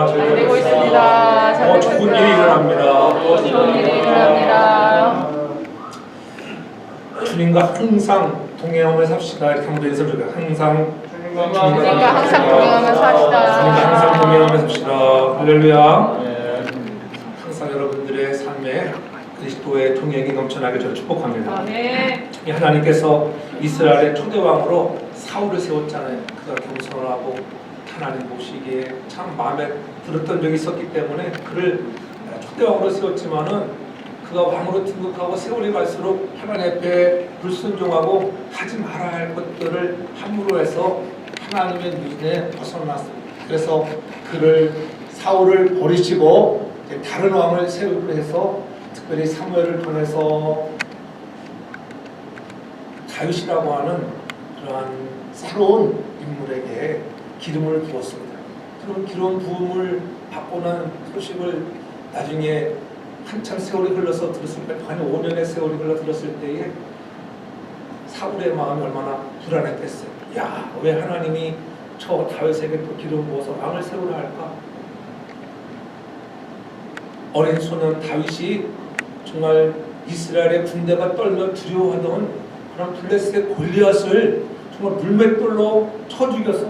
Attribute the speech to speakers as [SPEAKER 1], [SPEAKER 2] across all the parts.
[SPEAKER 1] 있습니다.
[SPEAKER 2] 잘 되고 있습니다. 잘 되고
[SPEAKER 1] 좋은
[SPEAKER 2] 있습니다.
[SPEAKER 1] 일이 일어납니다.
[SPEAKER 2] 좋은 일이 일어납니다.
[SPEAKER 1] 주님과 항상 동행하며 삽시다. 이렇게 한번 해석해요. 항상
[SPEAKER 2] 주님과 항상 동행하며 삽시다.
[SPEAKER 1] 주님과 항상 동행하며 삽시다. 할렐루야. 항상 여러분들의 삶에 그리스도의 동행이 넘쳐나게 저를 축복합니다.
[SPEAKER 2] 아멘.
[SPEAKER 1] 이 하나님께서 이스라엘의 초대왕으로 사울을 세웠잖아요. 그가 겸손하고 하나님 모시기에 참 마음에 들었던 적이 있었기 때문에 그를 초대왕으로 세웠지만은 그가 왕으로 등극하고 세월이 갈수록 하나님 앞에 불순종하고 하지 말아야 할 것들을 함으로 해서 하나님의 눈에 벗어났습니다. 그래서 그를 사울을 버리시고 다른 왕을 세우기로 해서 특별히 사무엘을 통해서 다윗이라고 하는 그러한 새로운 인물에게 기름을 부었습니다. 그런 기름 부음을 받고 난 소식을 나중에 한참 세월이 흘러서 들었을 때, 한 5년의 세월이 흘러 들었을 때에 사울의 마음이 얼마나 불안했겠어요. 야, 왜 하나님이 저 다윗에게 또 기름 부어서 왕을 세우라 할까? 어린 소년 다윗이 정말 이스라엘의 군대가 떨며 두려워하던 그런 블레셋의 골리앗을 정말 물맷돌로 쳐 죽여서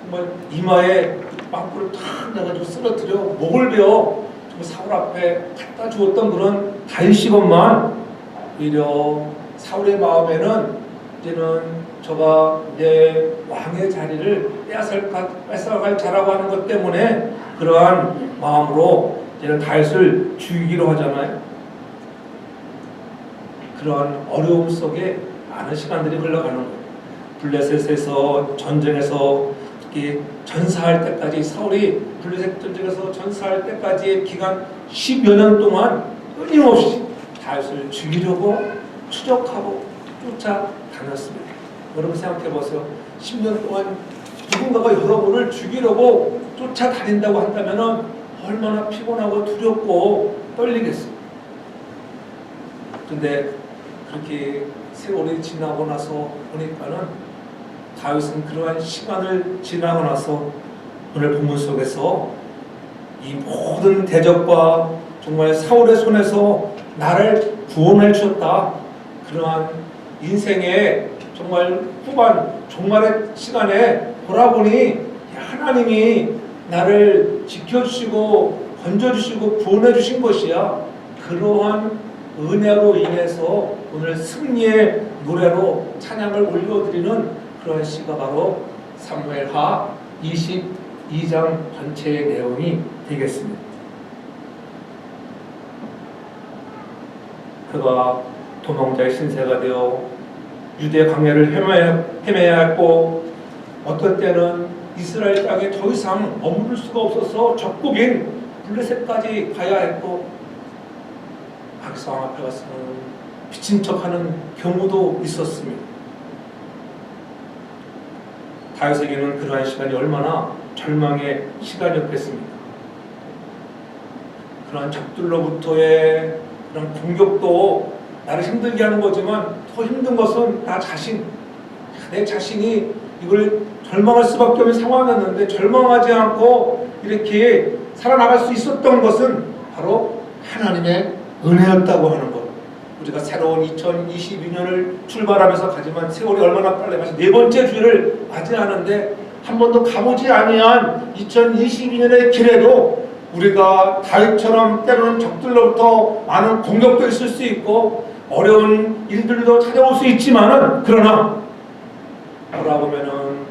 [SPEAKER 1] 정말 이마에 빵꾸를 탁 내가지고 쓰러뜨려 목을 베어 사울 앞에 갖다 주었던 그런 다윗이건만 오히려 사울의 마음에는 이제는 저가 내 왕의 자리를 뺏어갈 자라고 하는 것 때문에 그러한 마음으로 이제는 다윗을 죽이기로 하잖아요. 그러한 어려움 속에 많은 시간들이 흘러가는 거예요. 블레셋에서 전쟁에서 특히 전사할 때까지 사울이 블레셋 전쟁에서 전사할 때까지의 기간 10여 년 동안 끊임없이 다윗을 죽이려고 추적하고 쫓아다녔습니다. 여러분 생각해 보세요. 10년 동안 누군가가 여러분을 죽이려고 쫓아다닌다고 한다면 얼마나 피곤하고 두렵고 떨리겠어요. 근데 그렇게 세월이 지나고 나서 보니까는 다윗은 그러한 시간을 지나고 나서 오늘 본문 속에서 이 모든 대적과 정말 사울의 손에서 나를 구원해 주셨다. 그러한 인생의 정말 후반 종말의 시간에 돌아보니 하나님이 나를 지켜주시고 건져주시고 구원해주신 것이야. 그러한 은혜로 인해서 오늘 승리의 노래로 찬양을 올려드리는 그런 시가 바로 사무엘하 22장 전체의 내용이 되겠습니다. 그가 도망자의 신세가 되어 유대 광야를 헤매야 했고 어떤 때는 이스라엘 땅에 더 이상 머무를 수가 없어서 적국인 블레셋까지 가야 했고 박사왕 앞에 가서는 미친 척하는 경우도 있었습니다. 다윗에게는 그러한 시간이 얼마나 절망의 시간이었겠습니까? 그러한 적들로부터의 그런 공격도 나를 힘들게 하는 거지만 더 힘든 것은 나 자신, 내 자신이 이걸 절망할 수밖에 없는 상황이었는데 절망하지 않고 이렇게 살아나갈 수 있었던 것은 바로 하나님의 은혜였다고 하는 것. 우리가 새로운 2022년을 출발하면서 가지만 세월이 얼마나 빨리 가서 네 번째 주를 맞이하는데 한 번도 가보지 아니한 2022년의 길에도 우리가 다윗처럼 때로는 적들로부터 많은 공격도 있을 수 있고 어려운 일들도 찾아올 수 있지만은 그러나 돌아보면은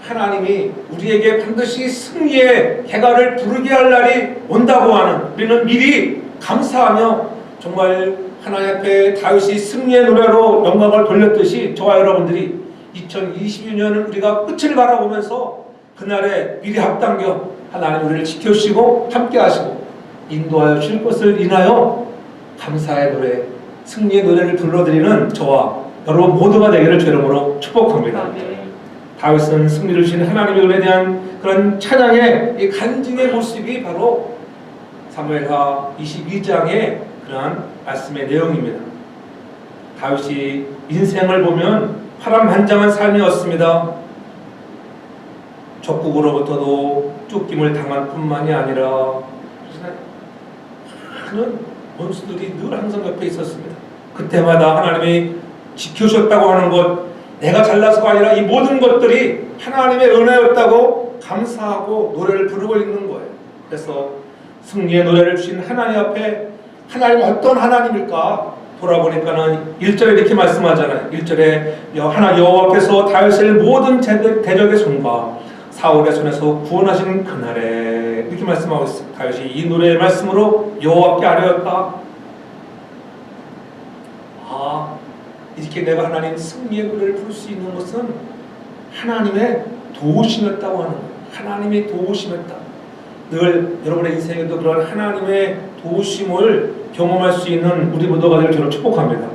[SPEAKER 1] 하나님이 우리에게 반드시 승리의 해가를 부르게 할 날이 온다고 하는 우리는 미리 감사하며 정말 하나님 앞에 다윗이 승리의 노래로 영광을 돌렸듯이 저와 여러분들이 2022년을 우리가 끝을 바라보면서 그날에 미리 앞당겨 하나님 우리를 지켜주시고 함께 하시고 인도하여 주실 것을 인하여 감사의 노래, 승리의 노래를 불러드리는 저와 여러분 모두가 되기를 주 이름으로 축복합니다. 다윗은 승리를 주신 하나님의 은혜에 대한 그런 찬양의 이 간증의 모습이 바로 사무엘하 22장의 그러한 말씀의 내용입니다. 다윗이 인생을 보면 파란만장한 삶이었습니다. 적국으로부터도 쫓김을 당할 뿐만이 아니라 많은 원수들이 늘 항상 옆에 있었습니다. 그때마다 하나님이 지켜주셨다고 하는 것, 내가 잘나서가 아니라 이 모든 것들이 하나님의 은혜였다고 감사하고 노래를 부르고 있는 거예요. 그래서 승리의 노래를 주신 하나님 앞에 하나님 어떤 하나님일까 돌아보니까는 1절에 이렇게 말씀하잖아요. 1절에 여호와께서 다윗을 모든 대적의 손과 사울의 손에서 구원하시는 그날에 이렇게 말씀하고 있어요. 다윗이 이 노래의 말씀으로 여호와께 아뢰었다. 이렇게 내가 하나님 승리의 노래를 부를 수 있는 것은 하나님의 도우심이었다고 하는 거예요. 하나님의 도우심이었다. 늘 여러분의 인생에도 그런 하나님의 도우심을 경험할 수 있는 우리 모두가 되길 저는 축복합니다.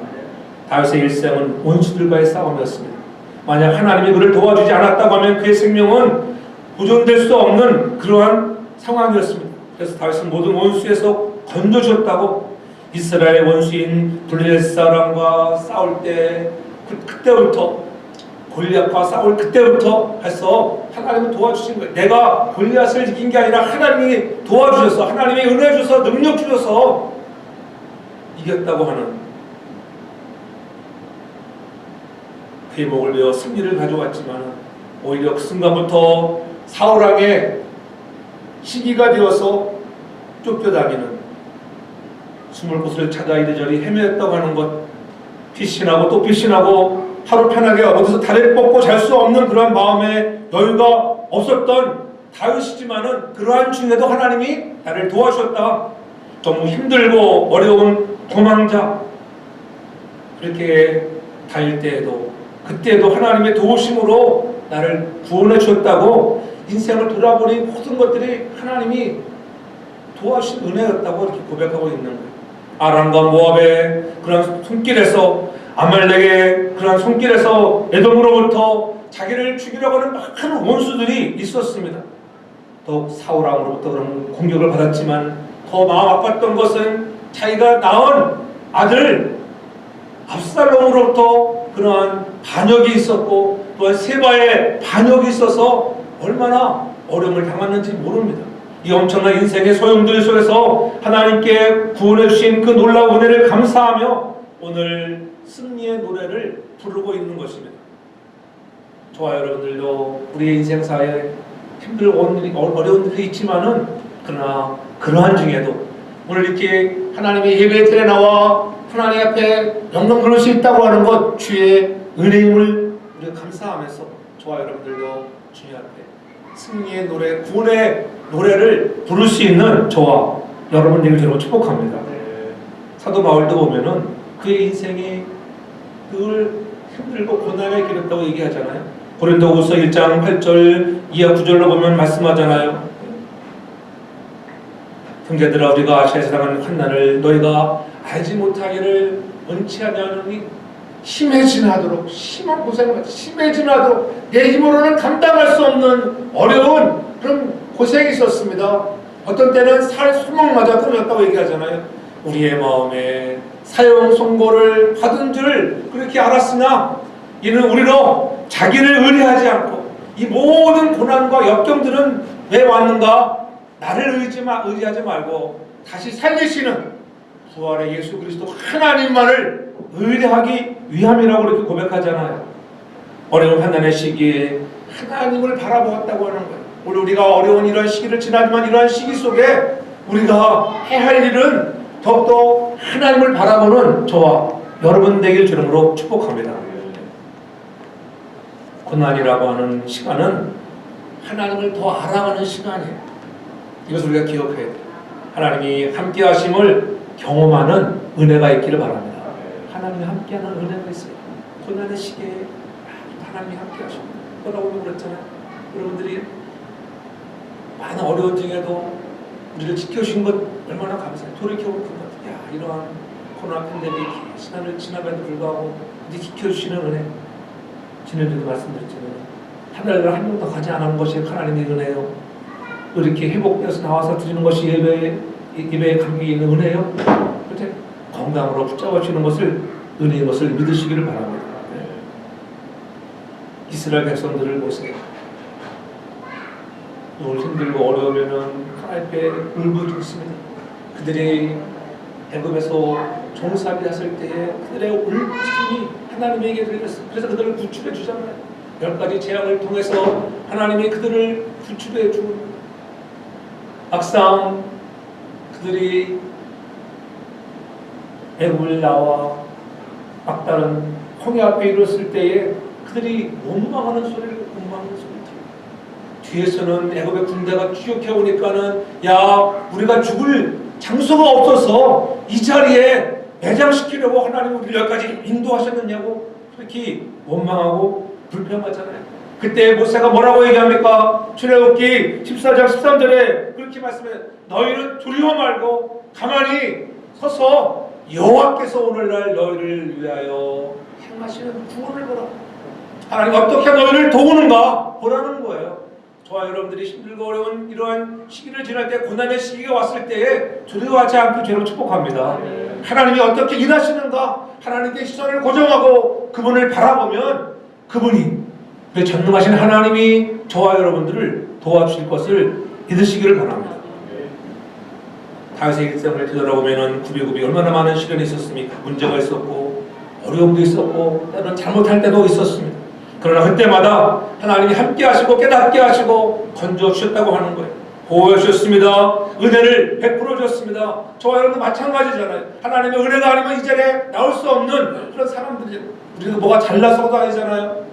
[SPEAKER 1] 다윗의 일생은 원수들과의 싸움이었습니다. 만약 하나님이 그를 도와주지 않았다고 하면 그의 생명은 보존될 수 없는 그러한 상황이었습니다. 그래서 다윗은 모든 원수에서 건져주었다고, 이스라엘의 원수인 블레셋 사람과 싸울 때 그때부터 골리앗과 싸울 그때부터 해서 하나님은 도와주신 거예요. 내가 골리앗을 이긴 게 아니라 하나님이 도와주셔서, 하나님이 은혜 주셔서, 능력 주셔서 이겼다고 하는 그의 목을 베어 승리를 가져왔지만 오히려 그 순간부터 사울왕의 시기가 되어서 쫓겨다니는, 숨을 곳을 찾아 이리저리 헤매었다고 하는 것, 피신하고 또 피신하고 하루 편하게 어디서 다리를 뻗고 잘 수 없는 그러한 마음에 여유가 없었던 다윗이지만은 그러한 중에도 하나님이 나를 도와주셨다. 너무 힘들고 어려운 도망자, 그렇게 다닐 때에도 그때도 하나님의 도우심으로 나를 구원해 주셨다고, 인생을 돌아보니 모든 것들이 하나님이 도와주신 은혜였다고 이렇게 고백하고 있는 거예요. 아람과 모압의 그런 손길에서, 아말렉의 그런 손길에서 에돔으로부터 자기를 죽이려고 하는 많은 원수들이 있었습니다. 또 사울왕으로부터 그런 공격을 받았지만 더 마음 아팠던 것은 자기가 낳은 아들 압살롬으로부터 그러한 반역이 있었고, 또한 세바의 반역이 있어서 얼마나 어려움을 당했는지 모릅니다. 이 엄청난 인생의 소용돌이 속에서 하나님께 구원해 주신 그 놀라운 은혜를 감사하며 오늘 승리의 노래를 부르고 있는 것입니다. 저와 여러분들도 우리의 인생사에 힘들고 어려운 일이 있지만은, 그러나 그러한 중에도 오늘 이렇게 하나님의 예배의 틀에 나와 하나님 앞에 영광 부를 수 있다고 하는 것, 주의 은혜임을 우리가 감사하면서 저와 여러분들도 주님 앞에 승리의 노래, 구원의 노래를 부를 수 있는 저와 여러분들을 저는 축복합니다. 사도 바울도 보면은 그의 인생이 늘 힘들고 고난에 길었다고 얘기하잖아요. 고린도후서 1장 8절 이하 9절로 보면 말씀하잖아요. 형제들아, 우리가 아시아에서 당한 환난을 너희가 알지 못하기를 원치 아니하노니 심해지나도록, 심한 고생을 심해지나도록 내 힘으로는 감당할 수 없는 어려운 그런 고생이 있었습니다. 어떤 때는 살 소망마저 끊었다고 얘기하잖아요. 우리의 마음에 사형 선고를 받은 줄 그렇게 알았으나 이는 우리로 자기를 의뢰하지 않고, 이 모든 고난과 역경들은 왜 왔는가? 나를 의지하지 말고 다시 살리시는 부활의 예수 그리스도 하나님만을 의뢰하기 위함이라고 이렇게 고백하잖아요. 어려운 하나님의 시기에 하나님을 바라보았다고 하는 거예요. 오늘 우리가 어려운 이런 시기를 지나지만 이러한 시기 속에 우리가 해야 할 일은 더욱더 하나님을 바라보는 저와 여러분 되길 주름으로 축복합니다. 고난이라고 하는 시간은 하나님을 더 알아가는 시간이에요. 이것을 우리가 기억해야 돼요. 하나님이 함께 하심을 경험하는 은혜가 있기를 바랍니다. 하나님이 함께하는 은혜가 있어요. 고난의 시기에 하나님이 함께 하시고 떠나오면 그랬잖아요. 여러분들이 많은 어려운 중에도 우리를 지켜주신 것 얼마나 감사해요. 돌이켜보면 그 것, 야, 이러한 코로나 팬데믹 시간을 지나면도 불구하고 우리 지켜주시는 은혜. 지난주에도 말씀드렸지만 하늘나라를 한 명도 가지 않은 것이 하나님의 은혜요. 이렇게 회복되어서 나와서 드리는 것이 예배에 감격이 있는 은혜요. 그렇게 건강으로 붙잡아주시는 것을, 은혜인 것을 믿으시기를 바랍니다. 이스라엘 백성들을 보세요. 오늘 힘들고 어려우면은 하나님 앞에 울부짖습니다. 그들이 애굽에서 종살이 했을 때에 그들의 울부짖음이 하나님에게 들렸어요. 그래서 그들을 구출해 주잖아요. 10가지 재앙을 통해서 하나님이 그들을 구출해 주고, 막상 그들이 애굽을 나와 막다른 홍해 앞에 이르렀을 때에 그들이 원망하는 소리를 뒤에서는 애굽의 군대가 추격해 오니까는 야, 우리가 죽을 장소가 없어서 이 자리에 매장시키려고 하나님 우리를 여기까지 인도하셨느냐고 그렇게 원망하고 불평하잖아요. 그때 모세가 뭐라고 얘기합니까? 출애굽기 14장 13절에 그렇게 말씀해, 너희는 두려워 말고 가만히 서서 여호와께서 오늘날 너희를 위하여 행하시는 구원을 보라. 하나님 어떻게 너희를 도우는가 보라는 거예요. 저와 여러분들이 힘들고 어려운 이러한 시기를 지날 때, 고난의 시기가 왔을 때에 두려워하지 않고 죄로 축복합니다. 하나님이 어떻게 일하시는가, 하나님께 시선을 고정하고 그분을 바라보면 그분이, 그 전능하신 하나님이 저와 여러분들을 도와주실 것을 믿으시기를 바랍니다. 다윗의 일생을 되돌아보면 구비구비 얼마나 많은 시련이 있었습니까? 문제가 있었고 어려움도 있었고 때로는 잘못할 때도 있었습니다. 그러나 그때마다 하나님이 함께 하시고 깨닫게 하시고 건져 주셨다고 하는 거예요. 보호해 주셨습니다. 은혜를 베풀어 주셨습니다. 저와 여러분도 마찬가지잖아요. 하나님의 은혜가 아니면 이 자리에 나올 수 없는 그런 사람들이, 우리가 뭐가 잘나서도 아니잖아요.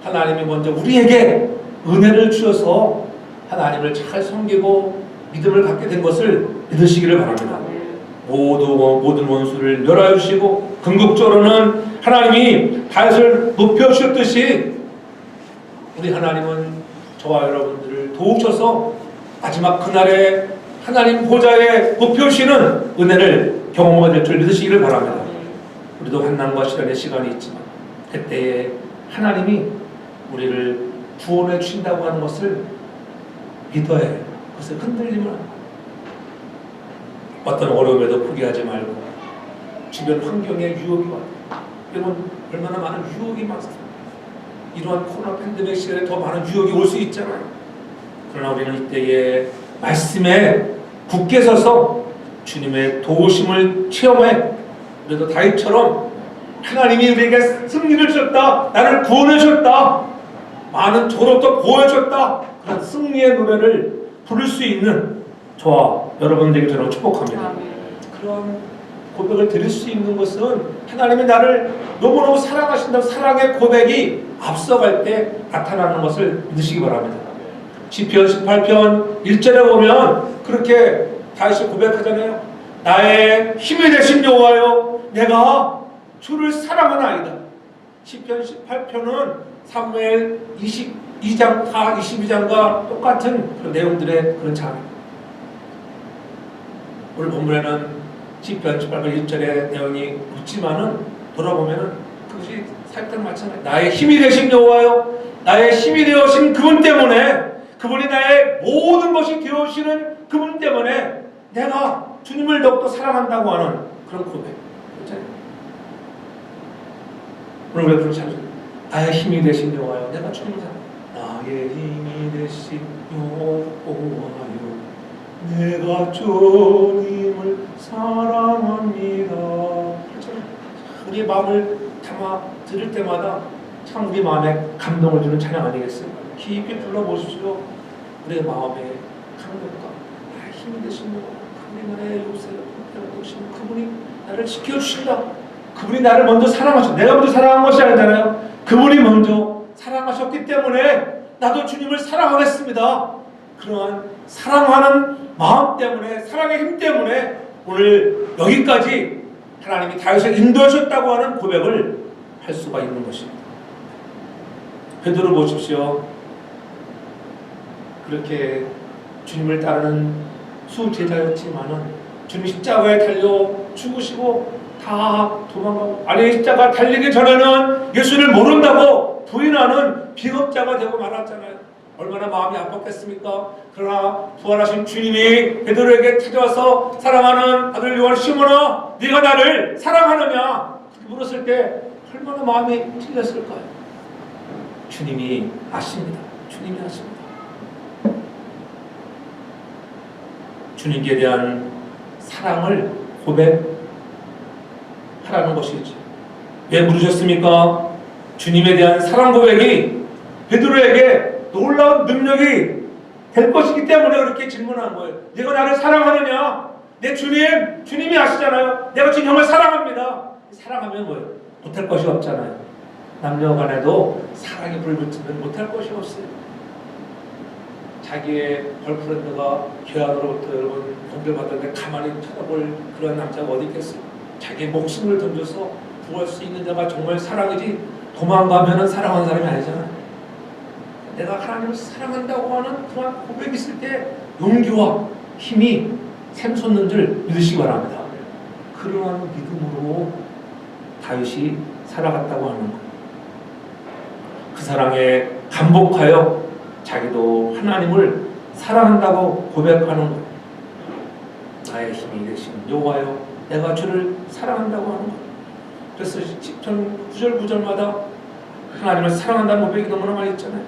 [SPEAKER 1] 하나님이 먼저 우리에게 은혜를 주셔서 하나님을 잘 섬기고 믿음을 갖게 된 것을 믿으시기를 바랍니다. 모든 원수를 멸하여 주시고 궁극적으로는 하나님이 다윗을 높여주셨듯이 우리 하나님은 저와 여러분들을 도우셔서 마지막 그날에 하나님 보좌에 높여주시는 은혜를 경험하게 될 줄 믿으시기를 바랍니다. 우리도 환난과 시련의 시간이 있지만 그때에 하나님이 우리를 구원해 주신다고 하는 것을 믿어야 해요. 그것을 흔들리면 안 돼요. 어떤 어려움에도 포기하지 말고 주변 환경에 유혹이 와요. 여러분 얼마나 많은 유혹이 많습니다. 이러한 코로나 팬데믹 시절에 더 많은 유혹이 올 수 있잖아요. 그러나 우리는 이때에 말씀에 굳게 서서 주님의 도우심을 체험해, 그래도 다윗처럼 하나님이 우리에게 승리를 주셨다, 나를 구원해 주셨다, 많은 졸업도 보여줬다, 그런 승리의 노래를 부를 수 있는 저와 여러분들에게 저는 축복합니다. 그런 고백을 드릴 수 있는 것은 하나님이 나를 너무너무 사랑하신다는 사랑의 고백이 앞서갈 때 나타나는 것을 믿으시기 바랍니다. 시편 18편 1절에 보면 그렇게 다윗이 고백하잖아요. 나의 힘이 되신 여호와여, 내가 주를 사랑하나이다. 시편 18편은 사무엘 22장, 22장과 똑같은 그런 내용들의 그런 장입니다. 오늘 본문에는 시편 18편 1절의 내용이 묻지만은 돌아보면은 그것이 살짝 마찬가지. 나의 힘이 되신 여호와여, 나의 힘이 되어신 그분 때문에, 그분이 나의 모든 것이 되어시는 그분 때문에 내가 주님을 더욱더 사랑한다고 하는 그런 고백. 그렇잖아요. 오늘 우리가 그런 찬송, 나의 힘이 되신 여호와여, 내가 주님을 사랑. 나의 힘이 되신 여호와여, 내가 주님을 사랑합니다. 우리의 마음을 담아 들을 때마다 참 우리 마음에 감동을 주는 찬양 아니겠어요? 깊이 불러보십시오. 우리의 마음에 감동과 나의 힘이 되신 그분이 나의 요새를 보시는 그분이 나를 지켜주신다. 그분이 나를 먼저 사랑하셨다. 내가 먼저 사랑한 것이 아니잖아요. 그분이 먼저 사랑하셨기 때문에 나도 주님을 사랑하겠습니다. 그러한 사랑하는 마음 때문에, 사랑의 힘 때문에 오늘 여기까지 하나님이 다윗을 인도하셨다고 하는 고백을 할 수가 있는 것입니다. 베드로 보십시오. 그렇게 주님을 따르는 수제자였지만은 주님 십자가에 달려 죽으시고 다 도망가고, 아니 십자가 달리기 전에는 예수를 모른다고 부인하는 비겁자가 되고 말았잖아요. 얼마나 마음이 아팠겠습니까? 그러나 부활하신 주님이 베드로에게 찾아와서 사랑하는 아들 요한 시몬아, 네가 나를 사랑하느냐? 그렇게 물었을 때 얼마나 마음이 찔렸을까요? 주님이 아십니다. 주님이 아십니다. 주님께 대한 사랑을 고백하라는 것이지. 왜 물으셨습니까? 주님에 대한 사랑 고백이 베드로에게 놀라운 능력이 될 것이기 때문에 그렇게 질문한 거예요. 네가 나를 사랑하느냐? 내 주님이 아시잖아요. 내가 주님을 사랑합니다. 사랑하면 뭐예요? 못할 것이 없잖아요. 남녀 간에도 사랑이 불붙으면 못할 것이 없어요. 자기의 걸프렌드가 괴한으로부터 여러분 공격받았는데 가만히 쳐다볼 그런 남자가 어디 있겠어요? 자기의 목숨을 던져서 구할 수 있는 자가 정말 사랑이지, 도망가면은 사랑하는 사람이 아니잖아요. 내가 하나님을 사랑한다고 하는 그런 고백이 있을 때 용기와 힘이 샘솟는 줄 믿으시기 바랍니다. 그러한 믿음으로 다윗이 살아갔다고 하는 것. 그 사랑에 감복하여 자기도 하나님을 사랑한다고 고백하는 것. 나의 힘이 되신 여호와여, 내가 주를 사랑한다고 하는 것. 그래서 10편 9절 9절마다 하나님을 사랑한다는 고백이 너무나 많이 있잖아요.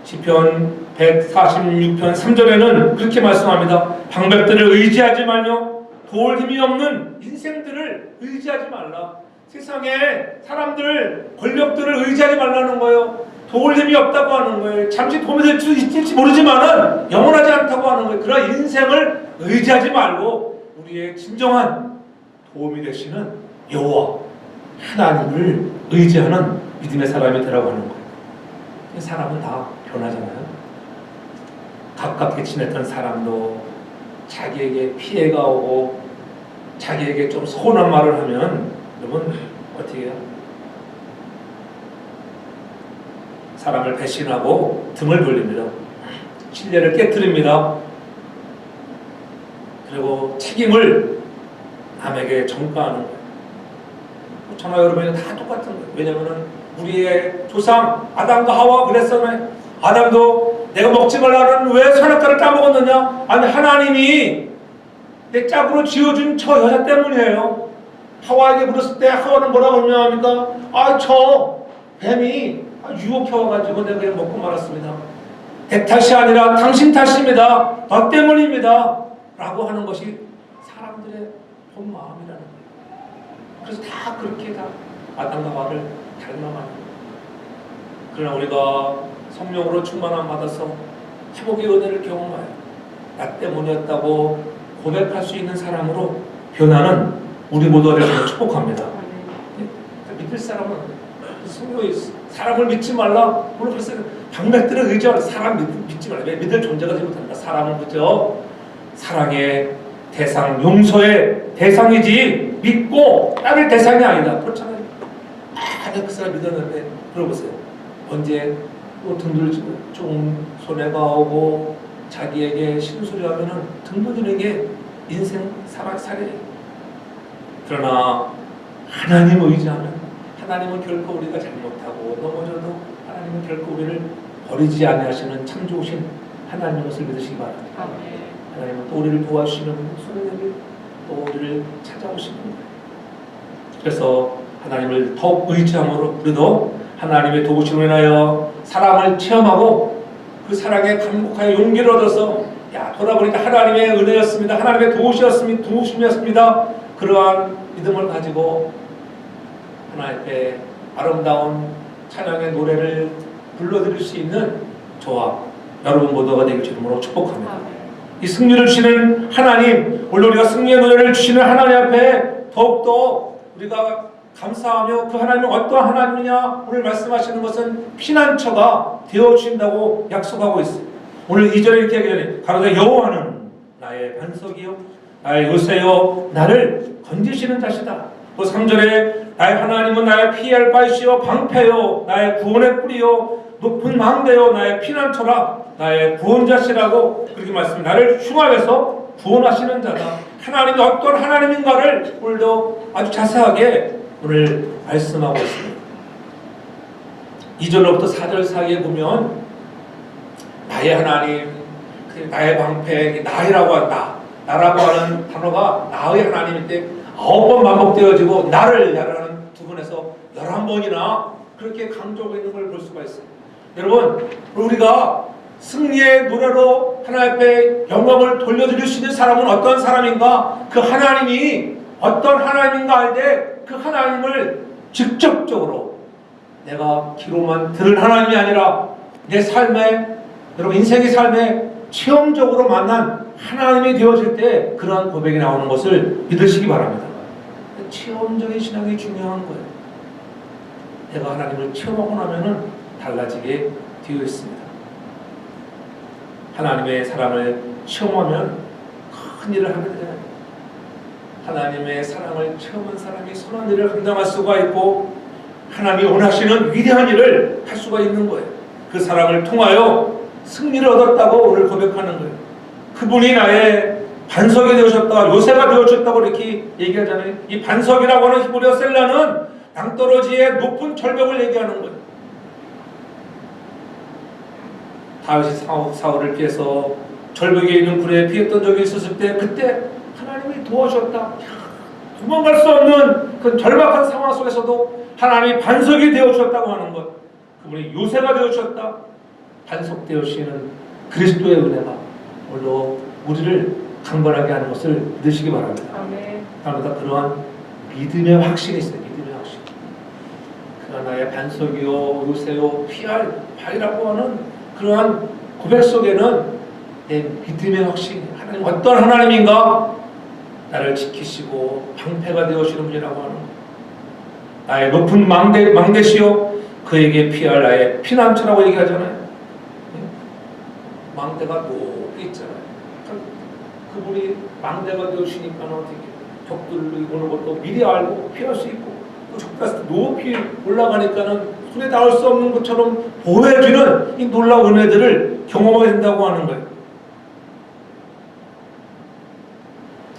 [SPEAKER 1] 시편 146편 3절에는 그렇게 말씀합니다. 방백들을 의지하지 말며 도울 힘이 없는 인생들을 의지하지 말라. 세상에 사람들, 권력들을 의지하지 말라는 거예요. 도울 힘이 없다고 하는 거예요. 잠시 도움이 될 수 있을지 모르지만은 영원하지 않다고 하는 거예요. 그런 인생을 의지하지 말고 우리의 진정한 도움이 되시는 여호와 하나님을 의지하는 믿음의 사람이 되라고 하는 거예요. 사람은 다 변하잖아요. 가깝게 지냈던 사람도 자기에게 피해가 오고 자기에게 좀 서운한 말을 하면 여러분 어떻게 해요? 사람을 배신하고 등을 돌립니다. 신뢰를 깨뜨립니다. 그리고 책임을 남에게 전가하는 거예요. 저나 여러분이 다 똑같은 거예요. 왜냐하면 우리의 조상 아담과 하와 그랬잖아요. 아담도 내가 먹지 말라는 왜 선악과를 따먹었느냐? 아니 하나님이 내 짝으로 지어준 저 여자 때문이에요. 하와에게 물었을 때 하와는 뭐라고 설명합니까? 저 뱀이 유혹해와가지고 내가 그냥 먹고 말았습니다. 내 탓이 아니라 당신 탓입니다. 너 때문입니다. 라고 하는 것이 사람들의 본 마음이라는 거예요. 그래서 다 그렇게 다 아담과 하와를 닮아가는 거예요. 그러나 우리가 성령으로 충만함 받아서 회복의 은혜를 경험하여 나 때문이었다고 고백할 수 있는 사람으로 변하는 우리 모두가 되기를 축복합니다. 믿을 사람은 성경에 사람을 믿지 말라. 물론 그래서 방백들을 의지하라. 사람 믿지 말라. 왜 믿을 존재가 되지 못한다. 사람은 그저 사랑의 대상, 용서의 대상이지 믿고 따를 대상이 아니다. 그렇잖아요. 내가 그 사람 믿었는데 들어보세요. 언제 또 등들지고 좀 손해가 오고 자기에게 신소리하면은 등도들에게 인생 살해. 그러나 하나님 의지하면 하나님은 결코 우리가 잘못하고 넘어져도 하나님은 결코 우리를 버리지 아니하시는 참 좋으신 하나님의 것을 믿으시기 바랍니다. 하나님은 또 우리를 도와주시는 손해를 또 우리를 찾아오시는 거예요. 그래서 하나님을 더욱 의지함으로 우리도 하나님의 도우심을 인하여 사랑을 체험하고 그 사랑에 감복하여 용기를 얻어서 돌아보니까 하나님의 은혜였습니다. 하나님의 도우심이었습니다. 그러한 믿음을 가지고 하나님 앞에 아름다운 찬양의 노래를 불러드릴 수 있는 저와 여러분 모두가 되길 주님으로 축복합니다. 이 승리를 주시는 하나님, 오늘 우리가 승리의 노래를 주시는 하나님 앞에 더욱더 우리가 감사하며 그 하나님은 어떠한 하나님이냐 오늘 말씀하시는 것은 피난처가 되어주신다고 약속하고 있어요. 오늘 2절에 이렇게 하기 전에 가로되 여호와는 나의 반석이요 나의 요새요 나를 건지시는 자시다. 또 3절에 나의 하나님은 나의 피할 바이시요 방패요 나의 구원의 뿌리요 높은 망대요 나의 피난처라 나의 구원자시라고 그렇게 말씀합니다. 나를 흉악에서 구원하시는 자다. 하나님이 어떤 하나님인가를 오늘도 아주 자세하게 오늘 말씀하고 있습니다. 2절로부터 4절 사이에 보면 나의 하나님, 나의 방패, 나이라고 한다. 나라고 하는 단어가 나의 하나님인데 9번 반복되어지고 나를 하는 두 번에서 11번이나 그렇게 강조하고 있는 걸 볼 수가 있어요. 여러분, 우리가 승리의 노래로 하나님 앞에 영광을 돌려드릴 수 있는 사람은 어떤 사람인가? 그 하나님이 어떤 하나님인가 할 때 그 하나님을 직접적으로 내가 귀로만 들은 하나님이 아니라 내 삶에, 여러분 인생의 삶에 체험적으로 만난 하나님이 되어질 때 그러한 고백이 나오는 것을 믿으시기 바랍니다. 체험적인 신앙이 중요한 거예요. 내가 하나님을 체험하고 나면은 달라지게 되어 있습니다. 하나님의 사랑을 체험하면 큰 일을 하게 되잖아요. 하나님의 사랑을 체험한 사람이 선한 일을 감당할 수가 있고 하나님이 원하시는 위대한 일을 할 수가 있는 거예요. 그 사랑을 통하여 승리를 얻었다고 오늘 고백하는 거예요. 그분이 나의 반석이 되어줬다, 요새가 되어줬다고 이렇게 얘기하잖아요. 이 반석이라고 하는 히브리어 셀라는 낭떠러지의 높은 절벽을 얘기하는 거예요. 다윗이 사울을 피해서 절벽에 있는 굴에 피했던 적이 있었을 때 그때 하나님이 도와주셨다. 도망갈 수 없는 그 절박한 상황 속에서도 하나님이 반석이 되어주셨다고 하는 것, 그분이 요새가 되어주셨다. 반석 되어주시는 그리스도의 은혜가 오늘도 우리를 강건하게 하는 것을 믿으시기 바랍니다. 그러니까 그러한 믿음의 확신이 있어요. 믿음의 확신. 그가 나의 반석이요 요새요 피할 바위라고 하는 그러한 고백 속에는 내 믿음의 확신, 하나님 어떤 하나님인가? 나를 지키시고 방패가 되어주시는 분이라고 하는 것. 나의 높은 망대시요 그에게 피할 나의 피난처라고 얘기하잖아요. 망대가 높이 있잖아요. 그분이 망대가 되어주시니까 어떻게 적들이 오는 것도 미리 알고 피할 수 있고 또 적가 높이 올라가니까는 손에 닿을 수 없는 것처럼 보호해주는 이 놀라운 은혜들을 경험하게 된다고 하는 거예요.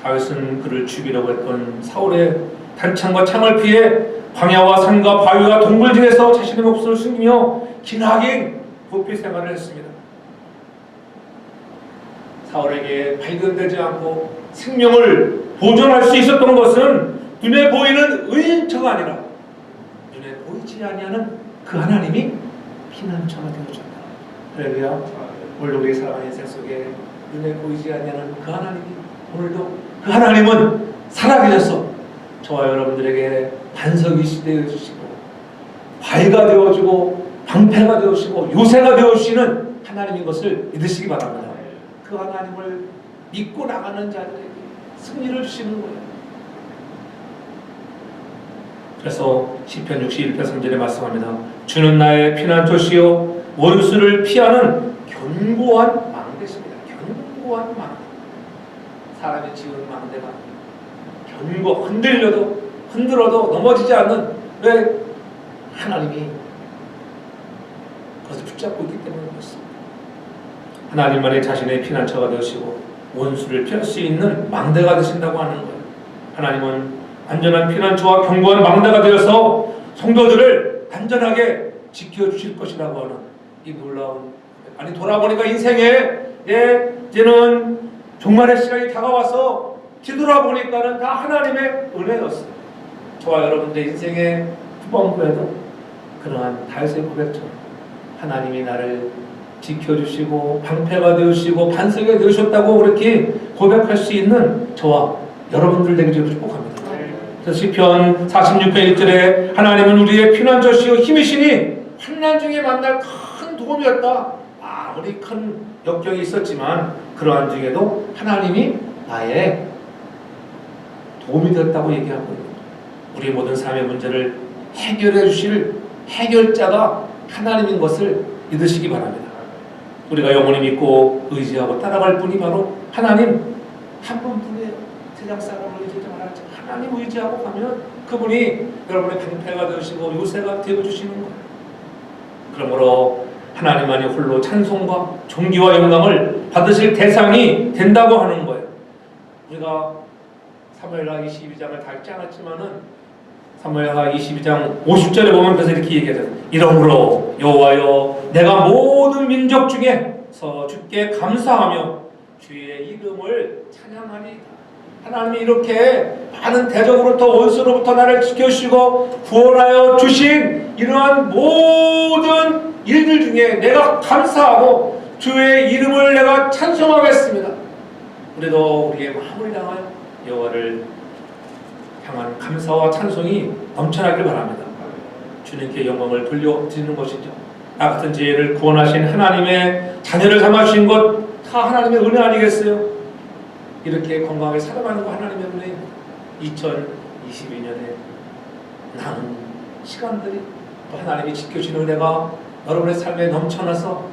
[SPEAKER 1] 다윗은 그를 죽이려고 했던 사울의 단창과 창을 피해 광야와 산과 바위와 동굴진에서 자신의 목숨을 숨기며 기나긴 부피 생활을 했습니다. 사울에게 발견되지 않고 생명을 보존할 수 있었던 것은 눈에 보이는 의인처가 아니라 눈에 보이지 아니하는 그 하나님이 피난처가 되어준다. 할렐루야. 오늘도 우리 사랑하는 인생 속에 눈에 보이지 아니하는 그 하나님이 오늘도 그 하나님은 살아계셔서 저와 여러분들에게 반석이 되어주시고 바위가 되어주고 방패가 되어주시고 요새가 되어주시는 하나님인 것을 믿으시기 바랍니다. 그 하나님을 믿고 나가는 자들에게 승리를 주시는 거예요. 그래서 시편 61편 3절에 말씀합니다. 주는 나의 피난처시요 원수를 피하는 견고한 망대십니다. 견고한 망대. 사람이 지은 망대가 흔들어도 넘어지지 않는, 왜? 하나님이 그것을 붙잡고 있기 때문에 그렇습니다. 하나님만이 자신의 피난처가 되시고 원수를 피할 수 있는 망대가 되신다고 하는 거예요. 하나님은 안전한 피난처와 견고한 망대가 되어서 성도들을 안전하게 지켜주실 것이라고 하는 이 놀라운, 아니 돌아보니까 인생에 이제는 종말의 시간이 다가와서 뒤돌아보니까는 다 하나님의 은혜였어요. 저와 여러분들 인생의 후반부에도 그러한 다윗의 고백처럼 하나님이 나를 지켜주시고 방패가 되어주시고 반석이 되어주셨다고 그렇게 고백할 수 있는 저와 여러분들 되기를 축복합니다. 그래서 시편 46편 1절에 하나님은 우리의 피난처시요 힘이시니 환난 중에 만날 큰 도움이었다. 아무리 큰 역경이 있었지만 그러한 중에도 하나님이 나의 도움이 되었다고 얘기하고 있습니다. 우리 모든 삶의 문제를 해결해 주실 해결자가 하나님인 것을 믿으시기 바랍니다. 우리가 영원히 믿고 의지하고 따라갈 분이 바로 하나님 한 분뿐이에요. 세상 사람을 의지하지 말아야지. 하나님 의지하고 가면 그분이 여러분의 방패가 되시고 요새가 되어주시는 거예요. 그러므로 하나님만이 홀로 찬송과 존귀와 영광을 받으실 대상이 된다고 하는 거예요. 우리가 사무엘하 22장을 다 읽지 않았지만은 사무엘하 22장 50절에 보면 그래서 이렇게 얘기하잖아요. 이러므로 여호와여 내가 모든 민족 중에서 주께 감사하며 주의 이름을 찬양하리이다. 하나님이 이렇게 많은 대적으로부터 원수로부터 나를 지켜주시고 구원하여 주신 이러한 모든 일들 중에 내가 감사하고 주의 이름을 내가 찬송하겠습니다. 우리도 우리의 마음을 향하여 여호와를 향한 감사와 찬송이 넘쳐나길 바랍니다. 주님께 영광을 돌려드리는 것이죠. 나 같은 죄를 구원하신 하나님의 자녀를 삼아주신 것 다 하나님의 은혜 아니겠어요? 이렇게 건강하게 살아가는 거 하나님의 은혜. 2022년에 남은 시간들이 또 하나님이 지켜주시는 은혜가 여러분의 삶에 넘쳐나서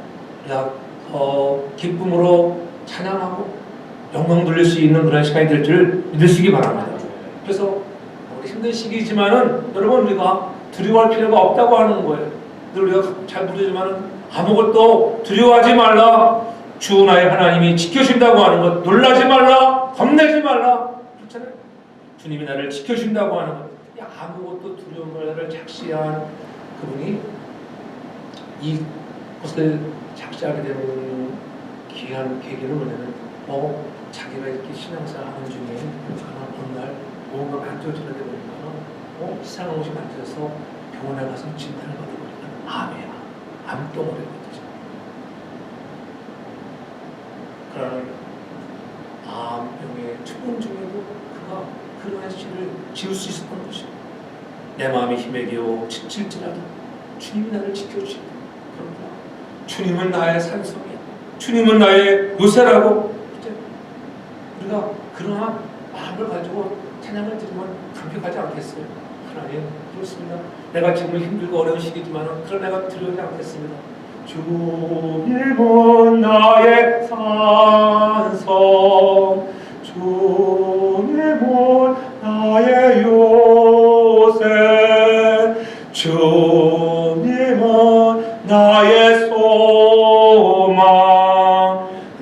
[SPEAKER 1] 더 기쁨으로 찬양하고 영광 돌릴 수 있는 그런 시간이 될 줄 믿으시기 바랍니다. 그래서 우리 힘든 시기지만은 여러분 우리가 두려워할 필요가 없다고 하는 거예요. 늘 우리가 잘 부르지만은 아무것도 두려워하지 말라. 주 나의 하나님이 지켜준다고 하는 것, 놀라지 말라, 겁내지 말라. 그렇잖아요. 주님이 나를 지켜준다고 하는 것, 아무것도 두려움을 작시한 그분이 이것을 작시하게 되는 귀한 계기는 뭐냐면 자기가 이렇게 신앙생활 하는 중에 어느 날 뭔가 만져지게 되니까 이상한 것이 만져져서 병원에 가서 진단을 받아보니까 암이야. 암덩어리거든요. 그런 암병의 초본 중에도 그가 그러한 씨를 지울 수 있었던 것이고 내 마음이 힘에 겨워 지칠지라도 주님이 나를 지켜주신다. 그러니까 주님은 나의 산성이야. 주님은 나의 요새라고. 우리가 그러한 마음을 가지고 찬양을 드리면 감격하지 않겠어요? 하나님 그렇습니다. 내가 지금 힘들고 어려운 시기지만 그런 내가 두려워하지 않겠습니다. 주님은 나의 산성, 주님은 나의 요새, 주님은 나의 소망,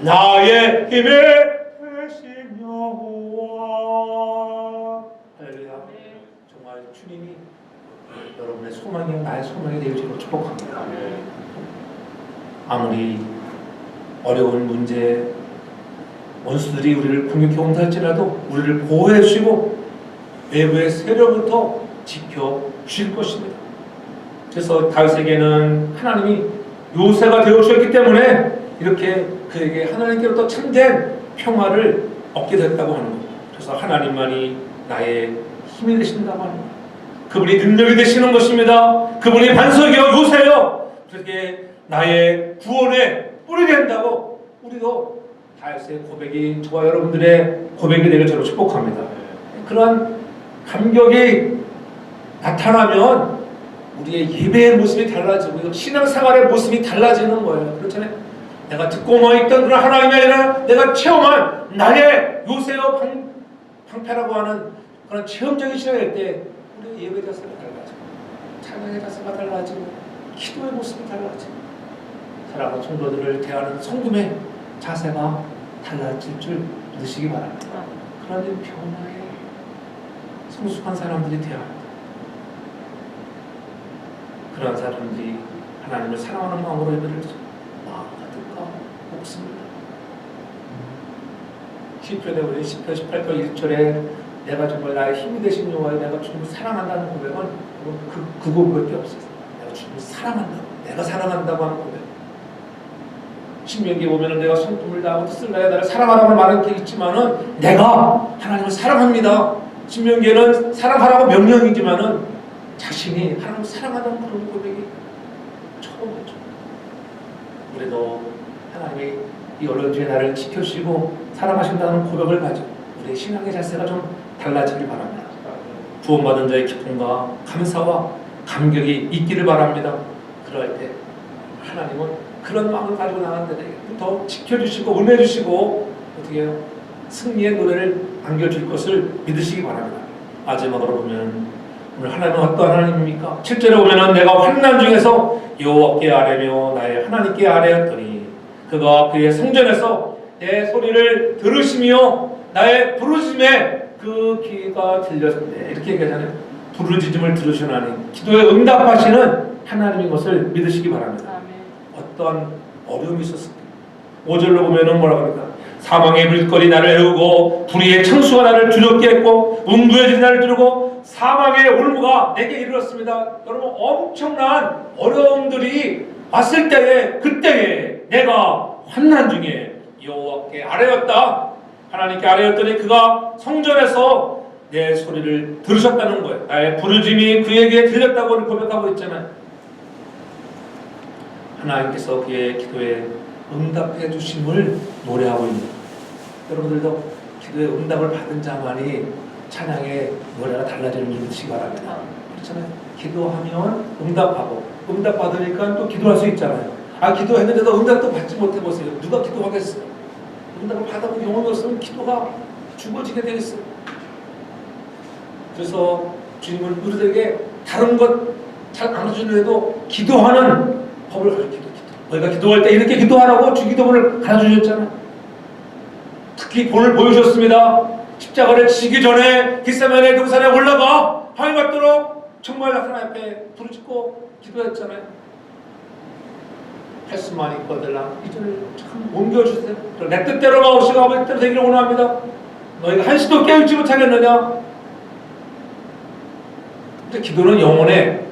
[SPEAKER 1] 나의 힘이 되신 여호와. 할렐루야. 정말 주님이 여러분의 소망이 나의 소망이 되어지고 축복합니다. 아무리 어려운 문제, 원수들이 우리를 공격해 온다 할지라도 우리를 보호해 주시고 외부의 세력부터 지켜 주실 것입니다. 그래서 다윗에게는 하나님이 요새가 되어 주셨기 때문에 이렇게 그에게 하나님께로부터 참된 평화를 얻게 됐다고 하는 겁니다. 그래서 하나님만이 나의 힘이 되신다고 하는 겁니다. 그분이 능력이 되시는 것입니다. 그분이 반석이요 요새요. 그렇게 나의 구원의 뿔이 된다고 우리도 다윗의 고백이 저와 여러분들의 고백이 되길 저로 축복합니다. 그러한 감격이 나타나면 우리의 예배의 모습이 달라지고 신앙생활의 모습이 달라지는 거예요. 그렇잖아요. 내가 듣고만 있던 그런 하나님이 아니라 내가 체험한 나의 요새요 방패라고 하는 그런 체험적인 시간일 때 우리의 예배 자세가 달라지고 찬양의 자세가 달라지고 기도의 모습이 달라지고 사랑하는 성도들을 대하는 성금의 자세가 달라질 줄 믿으시기 바랍니다. 그런 변화에 성숙한 사람들이 되어야 합니다. 그런 사람들이 하나님을 사랑하는 마음으로 예배를 드리죠. 마음과 뜻과 목숨을 시편에 우리 시편 18편 1절에 내가 정말 나의 힘이 되신 여호와여 내가 주님을 사랑한다는 고백은 그 고백밖에 없어요. 내가 주님을 사랑한다고 내가 사랑한다고 하는 고백. 신명기에 보면은 내가 손금을 다하고 뜻을 다해 나를 사랑하라고 말한 게 있지만은 내가 하나님을 사랑합니다. 신명기에는 사랑하라고 명령이지만은 자신이 하나님을 사랑하는 그런 고백이 처음이죠. 우리도 하나님이 이 어려운 중에 나를 지켜주시고 사랑하신다는 고백을 가지고 우리의 신앙의 자세가 좀 달라지길 바랍니다. 구원받은 자의 기쁨과 감사와 감격이 있기를 바랍니다. 그럴 때 하나님은 그런 마음을 가지고 나갔는데 더 지켜주시고 은혜주시고 어떻게 해요? 승리의 노래를 안겨줄 것을 믿으시기 바랍니다. 마지막으로 보면 오늘 하나님은 어떤 하나님입니까? 7절에 보면 내가 환난 중에서 여호와께 아뢰며 나의 하나님께 아뢰었더니 그가 그의 성전에서 내 소리를 들으시며 나의 부르짖음에 그 귀가 들렸는데 이렇게 얘기하잖아요. 부르짖음을 들으시나니 기도에 응답하시는 하나님인 것을 믿으시기 바랍니다. 어떠한 어려움이 있었을까? 5절로 보면은 뭐라고 합니까? 사망의 물결이 나를 애우고 불의의 창수가 나를 두렵게 했고 음부의 질이 나를 두르고 사망의 올무가 내게 이르렀습니다. 여러분 엄청난 어려움들이 왔을 때에 그때에 내가 환난 중에 여호와께 아뢰었다. 하나님께 아뢰었더니 그가 성전에서 내 소리를 들으셨다는 거예요. 나의 부르짖음이 그에게 들렸다고 고백하고 있잖아요. 하나님께서 그의 기도에 응답해 주심을 노래하고 있는 거예요. 여러분들도 기도에 응답을 받은 자만이 찬양의 노래가 달라지는 줄 믿으시기 바랍니다. 그렇잖아요. 기도하면 응답하고 응답 받으니까 또 기도할 수 있잖아요. 아, 기도했는데도 응답도 받지 못해 보세요. 누가 기도하겠어요? 응답을 받아본 경험이 없으면 기도가 죽어지게 되어 있어요. 그래서 주님은 우리들에게 다른 것 잘 안 해주려도 기도하는 법을 가르치고 너희가 기도할 때 이렇게 기도하라고 주기도문을 가르쳐주셨잖아요. 특히 본을 보여주셨습니다. 십자가를 지기 전에 겟세마네 동산에 올라가 밤이 맞도록 정말 하나님 앞에 부르짖고 기도했잖아요. 겟세마네 거들랑 이전을 참 옮겨주세요. 내 뜻대로 마옵시고 아버지 뜻대로 되기를 원합니다. 너희가 한시도 깨우지 못하겠느냐? 근데 기도는 영혼의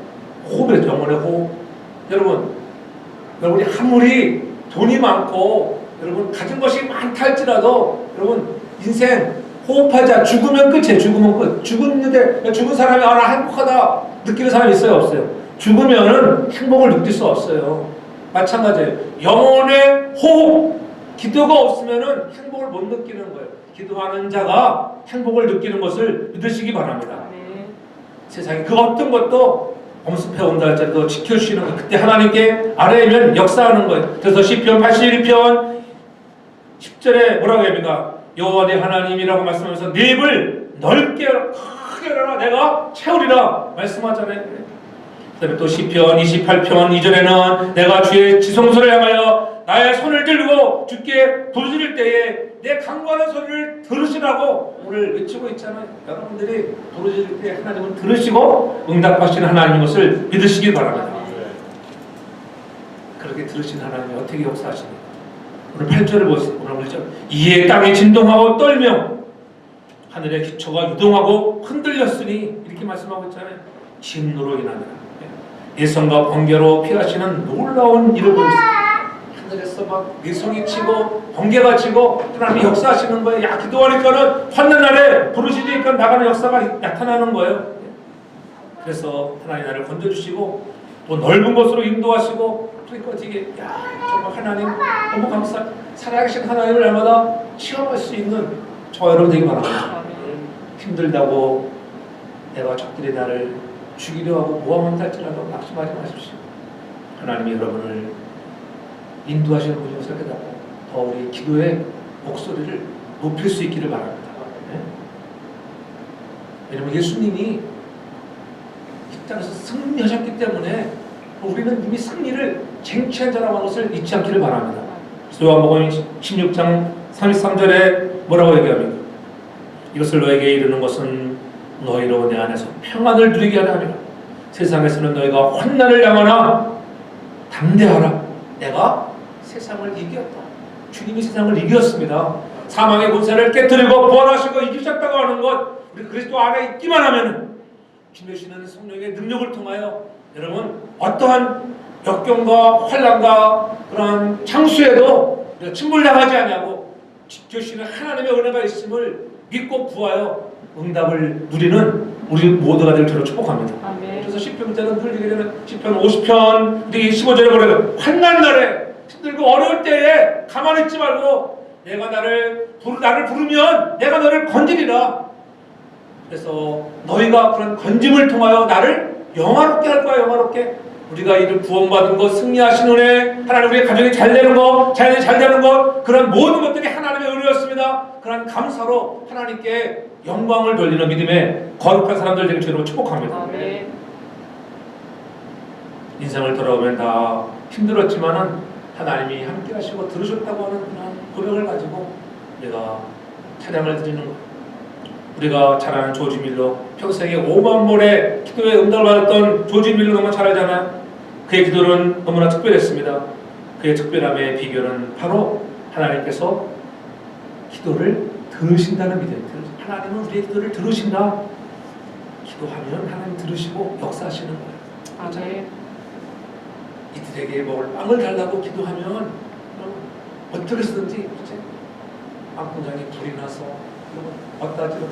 [SPEAKER 1] 호흡이죠. 영혼의 호흡. 여러분이 아무리 돈이 많고 여러분 가진 것이 많다 할지라도 여러분 인생 호흡하자. 죽으면 끝이에요. 죽으면 끝. 죽었는데 죽은 사람이 나 행복하다 느끼는 사람이 있어요? 없어요? 죽으면은 행복을 느낄 수 없어요. 마찬가지예요. 영혼의 호흡. 기도가 없으면은 행복을 못 느끼는 거예요. 기도하는 자가 행복을 느끼는 것을 믿으시기 바랍니다. 세상에 그 어떤 것도 엄습해 온다 할지라도 지켜주시는 거예요. 그때 하나님께 아뢰면 역사하는 거예요. 그래서 시편 81편 10절에 뭐라고 합니까? 여호와 내 하나님이라고 말씀하면서 네 입을 넓게 크게 열어라 내가 채우리라 말씀하잖아요. 그 다음에 또 시편 28편 이전에는 내가 주의 지성소를 향하여 나의 손을 들고 주께 부르짖을 때에 내 간구하는 소리를 들으시라고 오늘 외치고 있잖아요. 여러분들이 부르짖을 때 하나님은 들으시고 응답하시는 하나님인 것을 믿으시기 바랍니다. 그렇게 들으신 하나님이 어떻게 역사하십니까? 오늘 8절을 보세요. 오늘 1절 이에 땅이 진동하고 떨며 하늘의 기초가 유동하고 흔들렸으니 이렇게 말씀하고 있잖아요. 진노로 인하여 예성과 번개로 피하시는 놀라운 일을 보였습니다. 하늘에서 막 예성이 치고 번개가 치고 하나님이 역사하시는 거예요. 야, 기도하니까는 환난 날에 부르시니까 나가는 역사가 나타나는 거예요. 그래서 하나님 나를 건져주시고 또 넓은 곳으로 인도하시고 그러니까 되게 야 정말 하나님 너무 감사 살아계신 하나님을 날마다 체험할 수 있는 저와 여러분 되기 바랍니다. 힘들다고 내가 적들이 나를 죽이려 하고 모함한다 할지라도 낙심하지 마십시오. 하나님이 여러분을 인도하시는 분이 것을 깨닫고 더 우리 기도의 목소리를 높일 수 있기를 바랍니다. 네? 왜냐하면 예수님이 이 땅에서 승리하셨기 때문에 우리는 이미 승리를 쟁취한 자라고 하는 것을 잊지 않기를 바랍니다. 요한복음 16장 33절에 뭐라고 얘기합니까? 이것을 너에게 이르는 것은 너희로 내 안에서 평안을 누리게 하려 함이라. 세상에서는 너희가 환난을 당하나 담대하라. 내가 세상을 이겼다. 주님이 세상을 이겼습니다. 사망의 권세를 깨뜨리고 부활하시고 이기셨다고 하는 것 우리 그리스도 안에 있기만 하면 힘내시는 성령의 능력을 통하여 여러분 어떠한 역경과 환난과 그런 창수에도 침몰당하지 아니하고 지켜주시는 하나님의 은혜가 있음을 믿고 구하여 응답을 누리는 우리 모두가 될 줄로 축복합니다. 아멘. 그래서 시편 때는 늘 얘기하는 시편 50편 15절에 보면 환난 날에 힘들고 어려울 때에 가만히 있지 말고 내가 나를 부르면 내가 너를 건지리라. 그래서 너희가 그런 건짐을 통하여 나를 영화롭게 할 거야. 영화롭게 우리가 이를 구원받은 것 승리하신 은혜 하나님 우리의 가정이 잘 되는 것 자연이 잘 되는 것 그런 모든 것들이 하나님의 은혜였습니다. 그런 감사로 하나님께 영광을 돌리는 믿음의 거룩한 사람들 되길 주로 축복합니다. 아멘. 인생을 돌아오면 다 힘들었지만은 하나님이 함께 하시고 들으셨다고 하는 그런 고백을 가지고 우리가 찬양을 드리는 것. 우리가 잘 아는 조지 밀러 평생에 5만 번의 기도에 응답을 받았던 조지 밀러 너무 잘 알잖아요. 그의 기도는 너무나 특별했습니다. 그의 특별함의 비결은 바로 하나님께서 기도를 들으신다는 믿음입니다. 하나님은 우리의 기도를 들으신다. 기도하면 하나님 들으시고 역사하시는 거예요.
[SPEAKER 2] 아멘.
[SPEAKER 1] 이들에게 먹을 빵을 달라고 기도하면 어떻게 해서든지 그치? 빵공장에 불이 나서 갖다 주고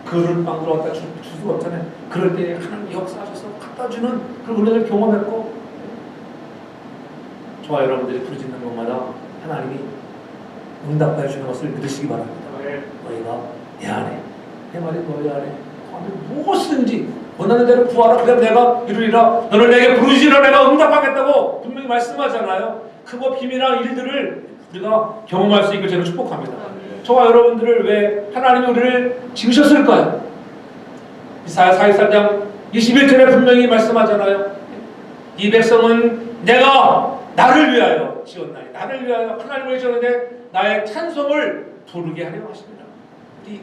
[SPEAKER 1] 그릇 빵으로 갖다 줄 수가 없잖아요. 그럴 때 하나님 역사하셔서 갖다 주는 그 은혜를 경험했고, 저와 여러분들이 부르짖는 것마다 하나님이 응답해 주는 것을 믿으시기 바랍니다. 너희가 내 안에, 내 말이 너희 안에 무엇이든지 원하는 대로 구하라. 그럼 내가 이루리라. 너는 내게 부르짖으라. 내가 응답하겠다고 분명히 말씀하잖아요. 크고 비밀한 일들을 우리가 경험할 수 있고 저는 축복합니다. 저와 여러분들을 왜 하나님이 우리를 지으셨을까요? 이사야 44장 21절에 분명히 말씀하잖아요. 이 백성은 내가 나를 위하여 지었나니, 나를 위하여 하나님을 지었는데 나의 찬송을 부르게 하려 하십니다. 우리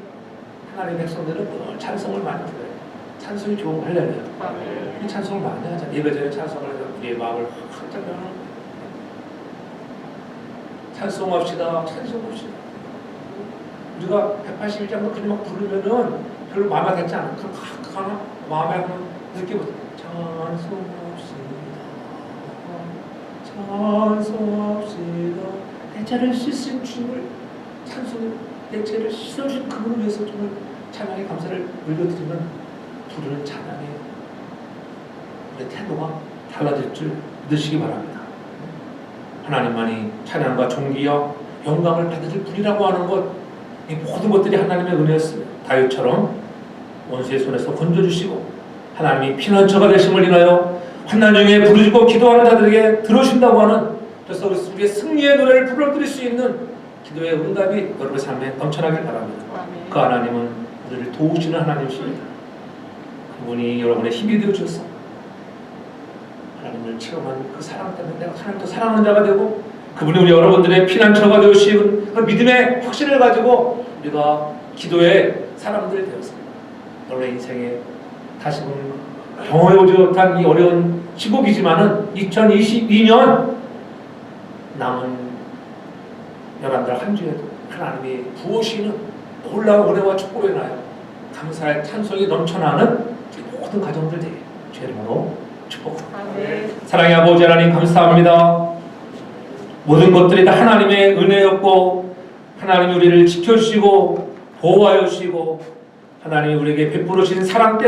[SPEAKER 1] 하나님의 백성들은 늘 찬송을 많이 불러요. 찬송이 좋은 거 하려면 우리 찬송을 많이 하자. 예배전에 찬송을 해서 우리의 마음을 확 잡으면 찬송합시다. 찬송합시다. 우리가 181장도 그냥 막 부르면은 별로 마음에 닿지 않아. 그럼 마음에 느끼고 찬송합시다. 내 죄를 씻으신 주님을 찬송해. 내 죄를 씻어주신 그분을 위해서 정말 찬양의 감사를 올려드리면 부르는 찬양의 우리 태도가 달라질 줄 믿으시기 바랍니다. 하나님만이 찬양과 존귀와 영광을 받으실 분이라고 하는 것, 이 모든 것들이 하나님의 은혜였습니다. 다윗처럼 원수의 손에서 건져주시고 하나님이 피난처가 되심을 인하여 환난 중에 부르짖고 기도하는 자들에게 들어주신다고 하는, 그래서 우리의 승리의 노래를 불러드릴 수 있는 기도의 응답이 여러분의 삶에 넘쳐나길 바랍니다. 그 하나님은 우리를 도우시는 하나님이십니다. 그분이 여러분의 힘이 되어주셔서 하나님을 체험한 그 사랑 때문에 내가 하나님을 더 사랑하는 자가 되고, 그분이 우리 여러분들의 피난처가 되어주신 그 믿음의 확신을 가지고 우리가 기도의 사람들이 되었습니다. 여러분의 인생에 다시금 경험해보지 못한 이 어려운 시국이지만은 2022년 남은 여러분들 한 주에도 하나님이 부으시는 놀라운 은혜와 축복으로 인하여 감사의 찬송이 넘쳐나는 모든 가정들 되게 죄름으로 축복합니다. 사랑의 아버지 하나님 감사합니다. 모든 것들이 다 하나님의 은혜였고 하나님이 우리를 지켜주시고 보호하여 주시고 하나님이 우리에게 베풀어 주신 사랑 때문에